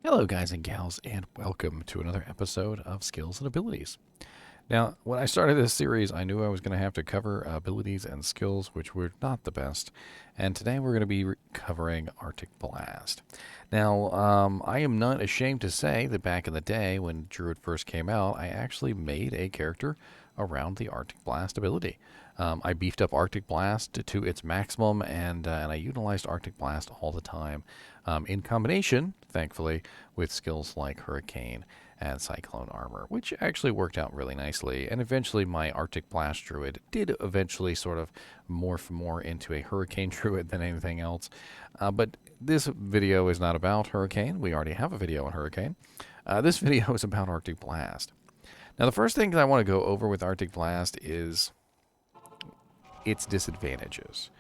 Hello guys and gals, and welcome to another episode of Skills and Abilities. Now, when I started this series, I knew I was going to have to cover abilities and skills, which were not the best. And today we're going to be covering Arctic Blast. Now, I am not ashamed to say that back in the day when Druid first came out, I actually made a character around the Arctic Blast ability. I beefed up Arctic Blast to its maximum, and I utilized Arctic Blast all the time, in combination, thankfully, with skills like Hurricane and Cyclone Armor, which actually worked out really nicely. And eventually my Arctic Blast Druid did eventually sort of morph more into a Hurricane Druid than anything else. But this video is not about Hurricane. We already have a video on Hurricane. This video is about Arctic Blast. Now, the first thing that I want to go over with Arctic Blast is its disadvantages.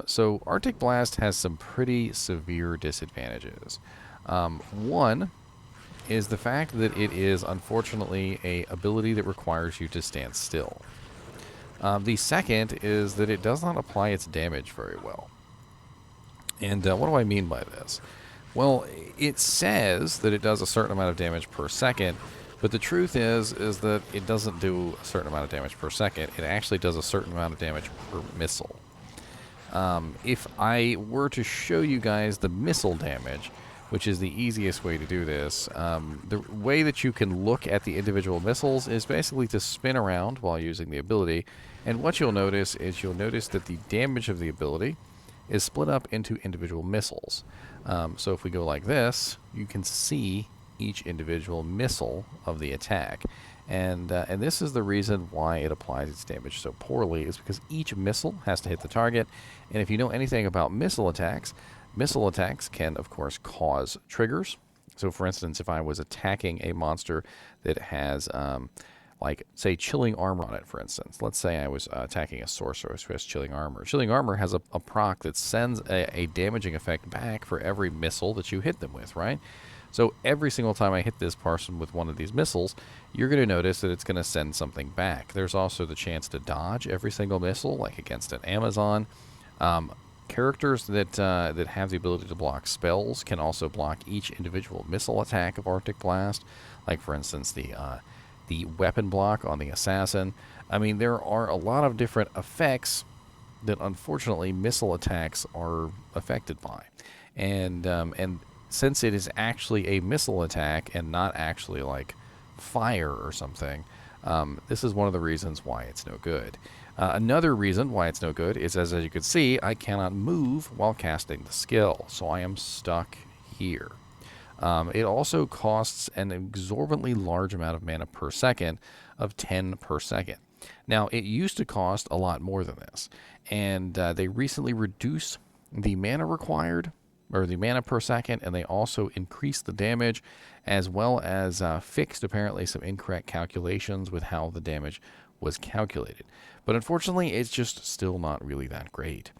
So Arctic Blast has some pretty severe disadvantages. One is the fact that it is unfortunately a ability that requires you to stand still. The second is that it does not apply its damage very well. And what do I mean by this? Well, it says that it does a certain amount of damage per second, but the truth is that it doesn't do a certain amount of damage per second. It actually does a certain amount of damage per missile. If I were to show you guys the missile damage, which is the easiest way to do this, the way that you can look at the individual missiles is basically to spin around while using the ability. And what you'll notice is that the damage of the ability is split up into individual missiles. So if we go like this, you can see each individual missile of the attack. And this is the reason why it applies its damage so poorly, is because each missile has to hit the target. And if you know anything about missile attacks can, of course, cause triggers. So, for instance, if I was attacking a monster that has, like, say, chilling armor on it, for instance. Let's say I was attacking a sorcerer who has chilling armor. Chilling armor has a proc that sends a damaging effect back for every missile that you hit them with, right? So every single time I hit this person with one of these missiles, you're going to notice that it's going to send something back. There's also the chance to dodge every single missile, like against an Amazon. Characters that have the ability to block spells can also block each individual missile attack of Arctic Blast. Like, for instance, the weapon block on the assassin. I mean, there are a lot of different effects that, unfortunately, missile attacks are affected by. And since it is actually a missile attack and not actually like fire or something, this is one of the reasons why it's no good. Another reason why it's no good is, as you can see, I cannot move while casting the skill, so I am stuck here. It also costs an exorbitantly large amount of mana per second, of 10 per second. Now, it used to cost a lot more than this, and they recently reduced the mana required, or the mana per second, and they also increased the damage, as well as fixed apparently some incorrect calculations with how the damage was calculated. But unfortunately, it's just still not really that great.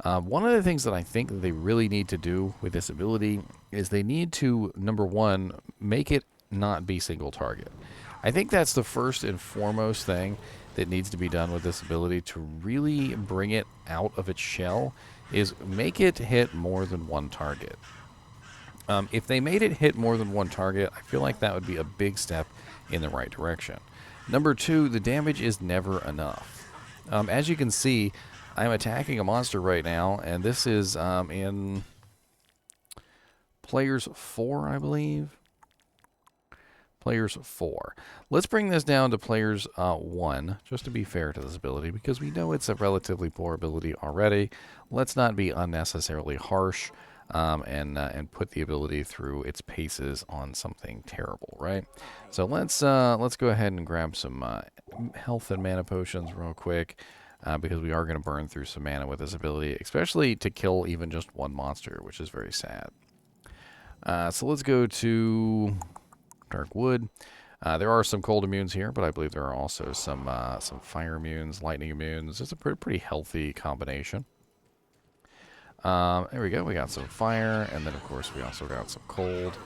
One of the things that I think that they really need to do with this ability is they need to, number one, make it not be single target. I think that's the first and foremost thing that needs to be done with this ability to really bring it out of its shell, is make it hit more than one target. If they made it hit more than one target, I feel like that would be a big step in the right direction. Number two, the damage is never enough. As you can see, I'm attacking a monster right now, and this is in Players 4, I believe. Players 4. Let's bring this down to Players 1, just to be fair to this ability, because we know it's a relatively poor ability already. Let's not be unnecessarily harsh and put the ability through its paces on something terrible, right? So let's go ahead and grab some health and mana potions real quick, because we are going to burn through some mana with this ability, especially to kill even just one monster, which is very sad. So let's go to Dark Wood. There are some cold immunes here, but I believe there are also some fire immunes, lightning immunes. It's a pretty healthy combination. There we go. We got some fire, and then of course we also got some cold.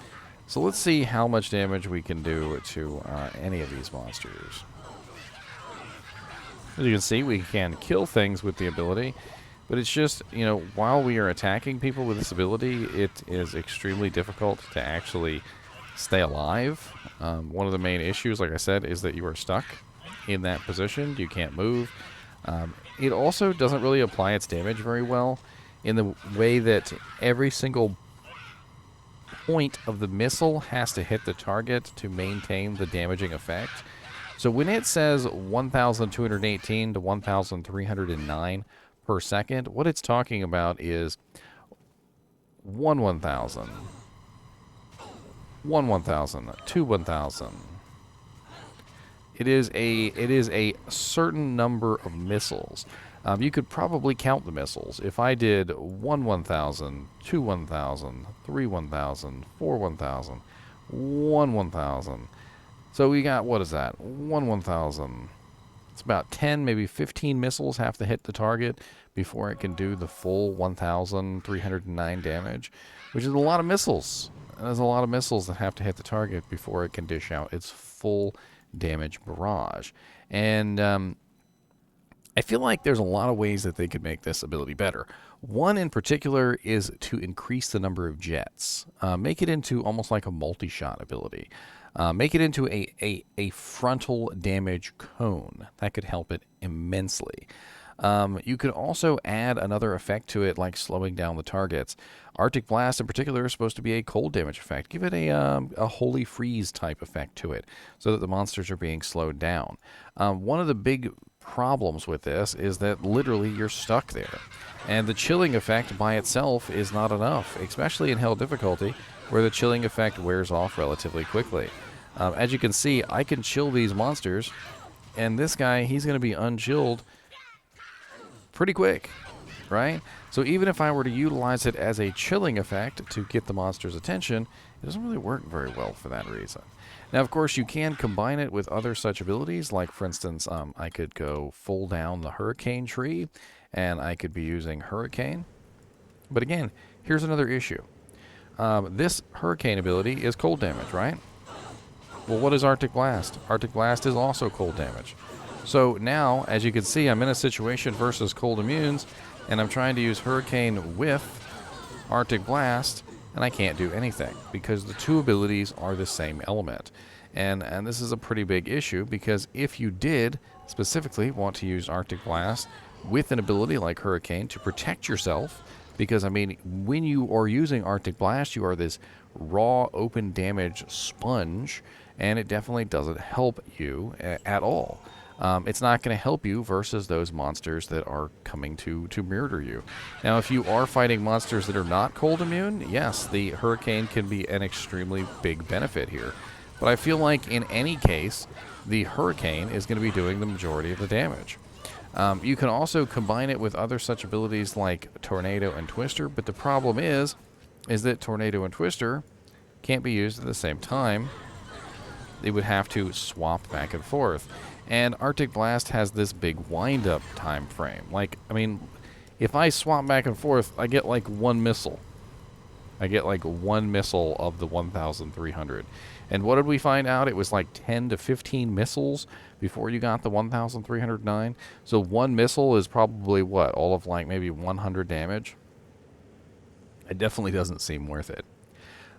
So let's see how much damage we can do to any of these monsters. As you can see, we can kill things with the ability. But it's just, you know, while we are attacking people with this ability, it is extremely difficult to actually stay alive. One of the main issues, like I said, is that you are stuck in that position. You can't move. It also doesn't really apply its damage very well in the way that every single point of the missile has to hit the target to maintain the damaging effect. So when it says 1,218 to 1,309 per second, what it's talking about is 1,000, 1,000, 1,000. It is a certain number of missiles. You could probably count the missiles. If I did 1,000, 1,000, 1,000, 1,000, 1,000. So we got, what is that? 1,000. It's about 10, maybe 15 missiles have to hit the target before it can do the full 1,309 damage, which is a lot of missiles. There's a lot of missiles that have to hit the target before it can dish out its full damage barrage. And I feel like there's a lot of ways that they could make this ability better. One in particular is to increase the number of jets. Make it into almost like a multi-shot ability. Make it into a frontal damage cone. That could help it immensely. You could also add another effect to it, like slowing down the targets. Arctic Blast in particular is supposed to be a cold damage effect. Give it a Holy Freeze type effect to it so that the monsters are being slowed down. One of the big problems with this is that literally you're stuck there. And the chilling effect by itself is not enough, especially in Hell difficulty, where the chilling effect wears off relatively quickly. As you can see, I can chill these monsters, and this guy, he's going to be unchilled pretty quick, right? So even if I were to utilize it as a chilling effect to get the monster's attention, it doesn't really work very well for that reason. Now, of course, you can combine it with other such abilities, like, for instance, I could go full down the Hurricane tree, and I could be using Hurricane. But again, here's another issue. This Hurricane ability is cold damage, right? Well, what is Arctic Blast? Arctic Blast is also cold damage. So now, as you can see, I'm in a situation versus cold immunes, and I'm trying to use Hurricane with Arctic Blast, and I can't do anything because the two abilities are the same element. And this is a pretty big issue, because if you did specifically want to use Arctic Blast with an ability like Hurricane to protect yourself, because, I mean, when you are using Arctic Blast, you are this raw, open damage sponge, and it definitely doesn't help you at all. It's not going to help you versus those monsters that are coming to murder you. Now, if you are fighting monsters that are not cold immune, yes, the Hurricane can be an extremely big benefit here. But I feel like in any case, the Hurricane is going to be doing the majority of the damage. You can also combine it with other such abilities like Tornado and Twister, but the problem is that Tornado and Twister can't be used at the same time. They would have to swap back and forth. And Arctic Blast has this big wind-up time frame. Like, I mean, if I swap back and forth, I get like one missile. I get like one missile of the 1,300. And what did we find out? It was like 10 to 15 missiles before you got the 1,309. So one missile is probably, what, all of like maybe 100 damage? It definitely doesn't seem worth it.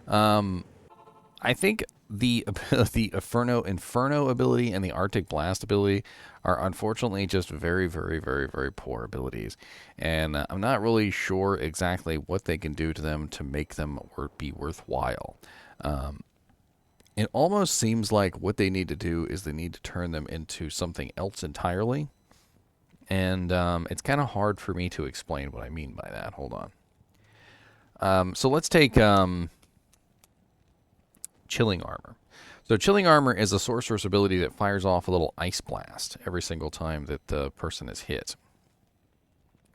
I think the Inferno ability and the Arctic Blast ability are unfortunately just very, very, very, very poor abilities. And I'm not really sure exactly what they can do to them to make them be worthwhile. It almost seems like what they need to do is they need to turn them into something else entirely. And it's kind of hard for me to explain what I mean by that. Hold on. So let's take Chilling Armor. So Chilling Armor is a sorcerer's ability that fires off a little ice blast every single time that the person is hit.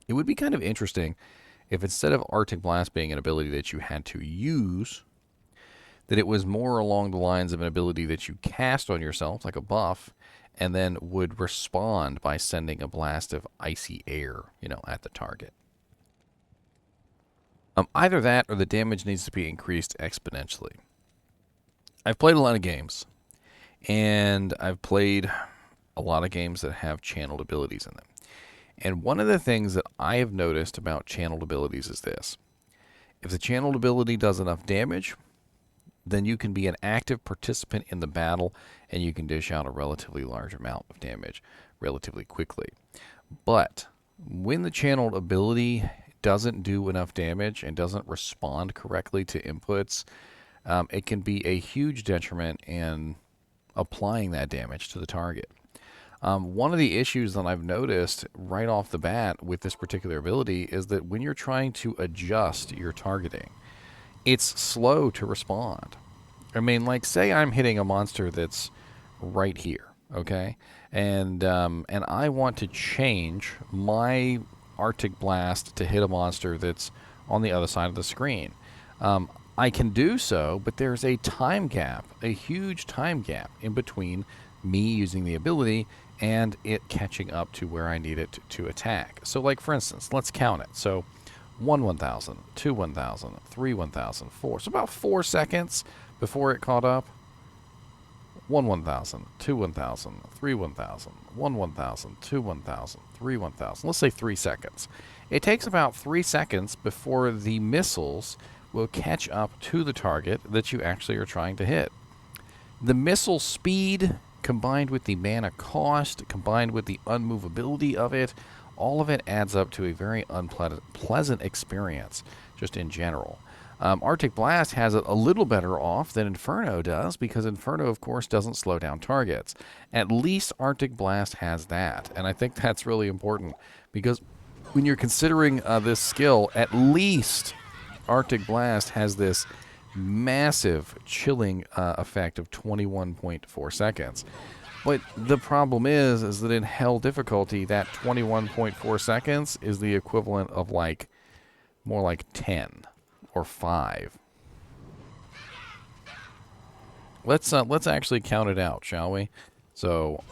It would be kind of interesting if instead of Arctic Blast being an ability that you had to use, that it was more along the lines of an ability that you cast on yourself, like a buff, and then would respond by sending a blast of icy air, at the target. Either that or the damage needs to be increased exponentially. I've played a lot of games, and I've played a lot of games that have channeled abilities in them. And one of the things that I have noticed about channeled abilities is this. If the channeled ability does enough damage, then you can be an active participant in the battle and you can dish out a relatively large amount of damage relatively quickly. But when the channeled ability doesn't do enough damage and doesn't respond correctly to inputs, it can be a huge detriment in applying that damage to the target. One of the issues that I've noticed right off the bat with this particular ability is that when you're trying to adjust your targeting, it's slow to respond. I mean, like, say I'm hitting a monster that's right here, okay? And I want to change my Arctic Blast to hit a monster that's on the other side of the screen. I can do so, but there's a time gap, a huge time gap in between me using the ability and it catching up to where I need it to attack. So, like, for instance, let's count it. So, 1,000, 1,000, 1,000, 4. So about 4 seconds before it caught up. 1,000, 1,000, 1,000, 1,000, 1,000. Let's say 3 seconds. It takes about 3 seconds before the missiles will catch up to the target that you actually are trying to hit. The missile speed combined with the mana cost, combined with the unmovability of it, all of it adds up to a very unpleasant experience, just in general. Arctic Blast has it a little better off than Inferno does, because Inferno, of course, doesn't slow down targets. At least Arctic Blast has that, and I think that's really important, because when you're considering this skill, at least Arctic Blast has this massive chilling effect of 21.4 seconds. But the problem is that in Hell difficulty, that 21.4 seconds is the equivalent of more like 10 or 5. Let's actually count it out, shall we? So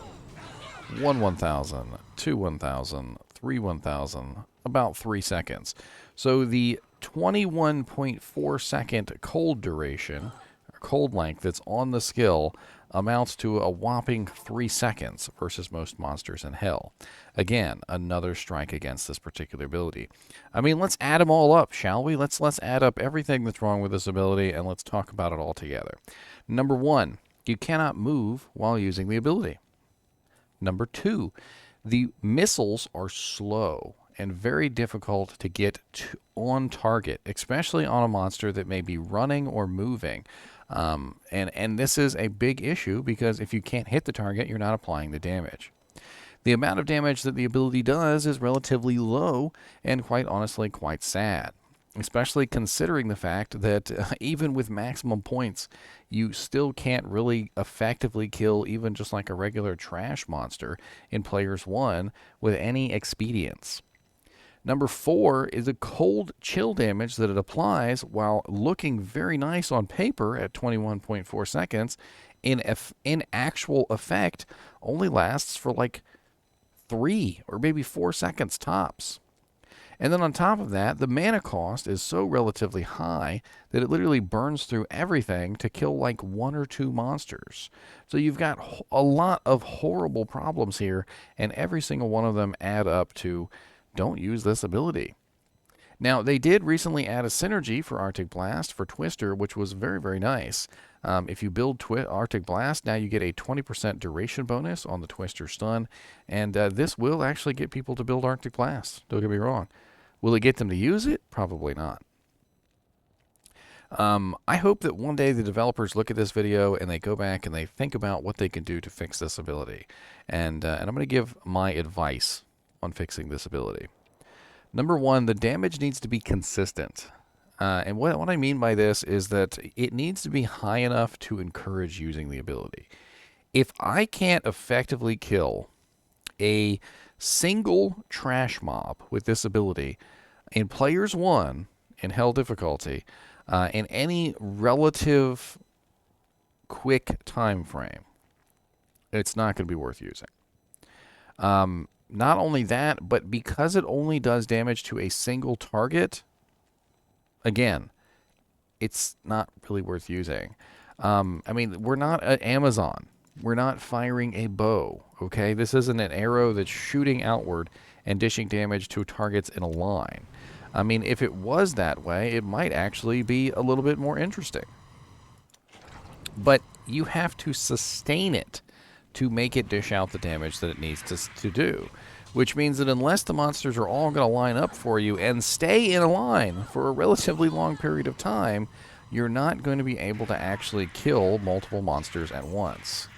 1,000, 1,000, 1,000, about 3 seconds. So the 21.4 second cold duration, or cold length that's on the skill, amounts to a whopping 3 seconds versus most monsters in Hell. Again, another strike against this particular ability. I mean, let's add them all up, shall we? Let's add up everything that's wrong with this ability, and let's talk about it all together. Number 1, you cannot move while using the ability. Number 2, the missiles are slow and very difficult to get on target, especially on a monster that may be running or moving. And this is a big issue, because if you can't hit the target, you're not applying the damage. The amount of damage that the ability does is relatively low and, quite honestly, quite sad, especially considering the fact that even with maximum points, you still can't really effectively kill even just like a regular trash monster in Players 1 with any expedience. Number 4 is the cold chill damage that it applies, while looking very nice on paper at 21.4 seconds, in actual effect only lasts for like 3 or maybe 4 seconds tops. And then on top of that, the mana cost is so relatively high that it literally burns through everything to kill like 1 or 2 monsters. So you've got a lot of horrible problems here, and every single one of them add up to don't use this ability. Now, they did recently add a synergy for Arctic Blast for Twister, which was very, very nice. If you build Arctic Blast, now you get a 20% duration bonus on the Twister stun, and this will actually get people to build Arctic Blast. Don't get me wrong. Will it get them to use it? Probably not. I hope that one day the developers look at this video and they go back and they think about what they can do to fix this ability. And I'm going to give my advice on fixing this ability. Number 1, the damage needs to be consistent. And what I mean by this is that it needs to be high enough to encourage using the ability. If I can't effectively kill a single trash mob with this ability in Players 1 in Hell difficulty in any relative quick time frame, it's not going to be worth using. Not only that, but because it only does damage to a single target, again, it's not really worth using. I mean, we're not at Amazon. We're not firing a bow, okay? This isn't an arrow that's shooting outward and dishing damage to targets in a line. I mean, if it was that way, it might actually be a little bit more interesting. But you have to sustain it to make it dish out the damage that it needs to do. Which means that unless the monsters are all going to line up for you and stay in a line for a relatively long period of time, you're not going to be able to actually kill multiple monsters at once.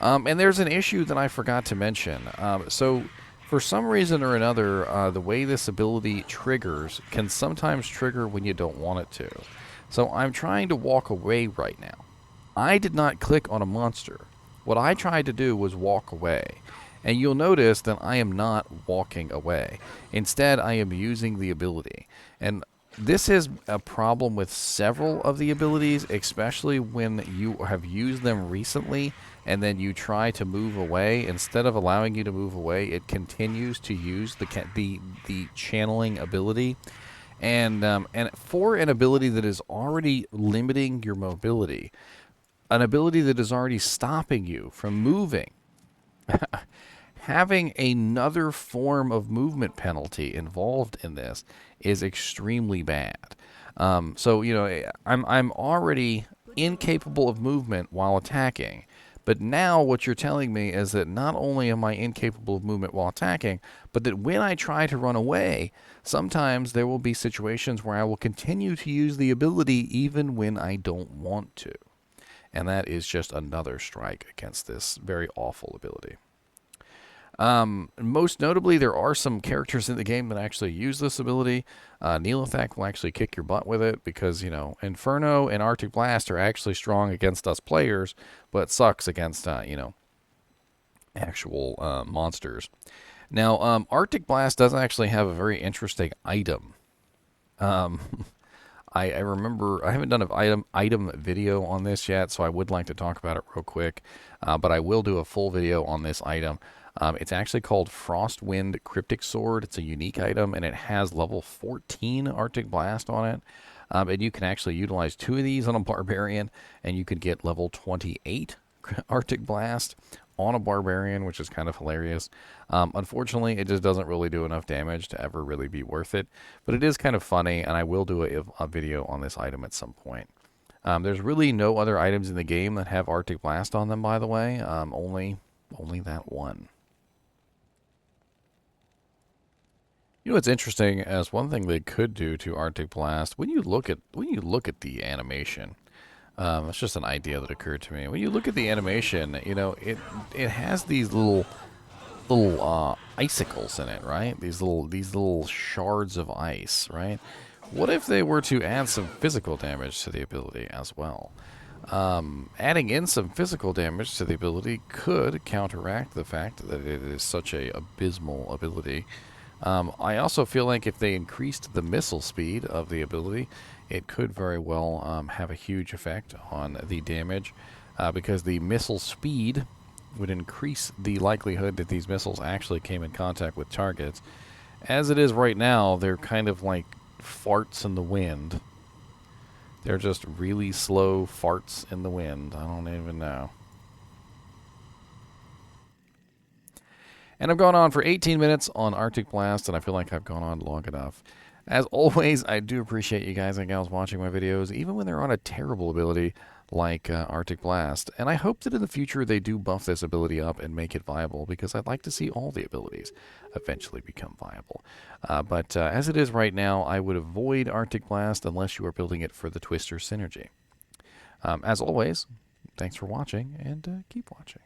And there's an issue that I forgot to mention. So for some reason or another, the way this ability triggers can sometimes trigger when you don't want it to. So I'm trying to walk away right now. I did not click on a monster. What I tried to do was walk away. And you'll notice that I am not walking away. Instead, I am using the ability. And this is a problem with several of the abilities, especially when you have used them recently and then you try to move away. Instead of allowing you to move away, it continues to use the channeling ability. And for an ability that is already limiting your mobility, an ability that is already stopping you from moving, having another form of movement penalty involved in this is extremely bad. So, you know, I'm already incapable of movement while attacking. But now what you're telling me is that not only am I incapable of movement while attacking, but that when I try to run away, sometimes there will be situations where I will continue to use the ability even when I don't want to. And that is just another strike against this very awful ability. Most notably, there are some characters in the game that actually use this ability. Neelathak will actually kick your butt with it because, you know, Inferno and Arctic Blast are actually strong against us players, but sucks against, you know, actual monsters. Now, Arctic Blast does actually have a very interesting item. I remember I haven't done an item video on this yet, so I would like to talk about it real quick. But I will do a full video on this item. It's actually called Frostwind Cryptic Sword. It's a unique item, and it has level 14 Arctic Blast on it. And you can actually utilize 2 of these on a Barbarian, and you could get level 28 Arctic Blast on a Barbarian, which is kind of hilarious. Unfortunately, it just doesn't really do enough damage to ever really be worth it. But it is kind of funny, and I will do a video on this item at some point. There's really no other items in the game that have Arctic Blast on them, by the way. Only that one. You know what's interesting as one thing they could do to Arctic Blast, when you look at the animation, it's just an idea that occurred to me. When you look at the animation, you know, it has these little icicles in it, right? These little shards of ice, right? What if they were to add some physical damage to the ability as well? Adding in some physical damage to the ability could counteract the fact that it is such a abysmal ability. I also feel like if they increased the missile speed of the ability, it could very well have a huge effect on the damage, because the missile speed would increase the likelihood that these missiles actually came in contact with targets. As it is right now, they're kind of like farts in the wind. They're just really slow farts in the wind. I don't even know. And I've gone on for 18 minutes on Arctic Blast, and I feel like I've gone on long enough. As always, I do appreciate you guys and gals watching my videos, even when they're on a terrible ability like Arctic Blast. And I hope that in the future they do buff this ability up and make it viable, because I'd like to see all the abilities eventually become viable. But as it is right now, I would avoid Arctic Blast unless you are building it for the Twister synergy. As always, thanks for watching, and keep watching.